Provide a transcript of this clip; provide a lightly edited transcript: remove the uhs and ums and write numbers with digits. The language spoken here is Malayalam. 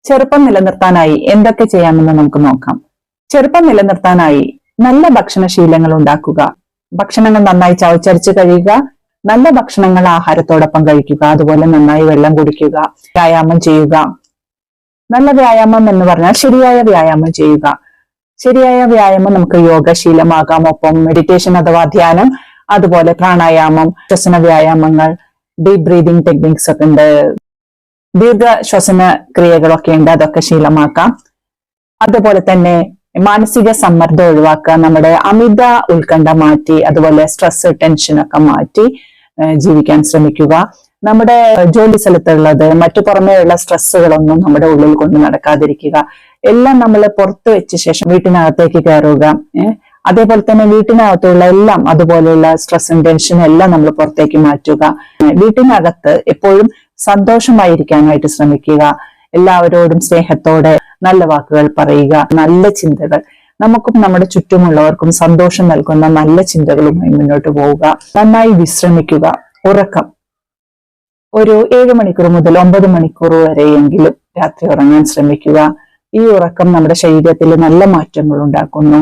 ചെറുപ്പം നിലനിർത്താനായി എന്തൊക്കെ ചെയ്യാമെന്ന് നമുക്ക് നോക്കാം. ചെറുപ്പം നിലനിർത്താനായി നല്ല ഭക്ഷണശീലങ്ങൾ ഉണ്ടാക്കുക, ഭക്ഷണങ്ങൾ നന്നായി ചവച്ചരച്ച് കഴിയുക, നല്ല ഭക്ഷണങ്ങൾ ആഹാരത്തോടൊപ്പം കഴിക്കുക, അതുപോലെ നന്നായി വെള്ളം കുടിക്കുക, വ്യായാമം ചെയ്യുക. നല്ല വ്യായാമം എന്ന് പറഞ്ഞാൽ ശരിയായ വ്യായാമം ചെയ്യുക. ശരിയായ വ്യായാമം നമുക്ക് യോഗശീലമാകാം, ഒപ്പം മെഡിറ്റേഷൻ അഥവാ ധ്യാനം, അതുപോലെ പ്രാണായാമം, ശ്വസന വ്യായാമങ്ങൾ, ഡീപ് ബ്രീതിങ് ടെക്നിക്സ് ഒക്കെ ഉണ്ട്, ദീർഘ ശ്വസന ക്രിയകളൊക്കെ ഉണ്ട്, അതൊക്കെ ശീലമാക്കാം. അതുപോലെ തന്നെ മാനസിക സമ്മർദ്ദം ഒഴിവാക്കുക, നമ്മുടെ അമിത ഉത്കണ്ഠ മാറ്റി, അതുപോലെ സ്ട്രെസ് ടെൻഷനൊക്കെ മാറ്റി ജീവിക്കാൻ ശ്രമിക്കുക. നമ്മുടെ ജോലി സ്ഥലത്തുള്ളത് മറ്റു പുറമേയുള്ള സ്ട്രെസ്സുകളൊന്നും നമ്മുടെ ഉള്ളിൽ കൊണ്ട് നടക്കാതിരിക്കുക. എല്ലാം നമ്മൾ പുറത്തു വെച്ച ശേഷം വീട്ടിനകത്തേക്ക് കയറുക. അതേപോലെ തന്നെ വീട്ടിനകത്തുള്ള എല്ലാം അതുപോലെയുള്ള സ്ട്രെസ്സും ടെൻഷനും എല്ലാം നമ്മൾ പുറത്തേക്ക് മാറ്റുക. വീട്ടിനകത്ത് എപ്പോഴും സന്തോഷമായിരിക്കാനായിട്ട് ശ്രമിക്കുക. എല്ലാവരോടും സ്നേഹത്തോടെ നല്ല വാക്കുകൾ പറയുക, നല്ല ചിന്തകൾ, നമുക്കും നമ്മുടെ ചുറ്റുമുള്ളവർക്കും സന്തോഷം നൽകുന്ന നല്ല ചിന്തകളുമായി മുന്നോട്ട് പോവുക. നന്നായി വിശ്രമിക്കുക. ഉറക്കം ഒരു 7 മണിക്കൂർ മുതൽ 9 മണിക്കൂർ വരെയെങ്കിലും രാത്രി ഉറങ്ങാൻ ശ്രമിക്കുക. ഈ ഉറക്കം നമ്മുടെ ശരീരത്തിൽ നല്ല മാറ്റങ്ങൾ ഉണ്ടാക്കുന്നു.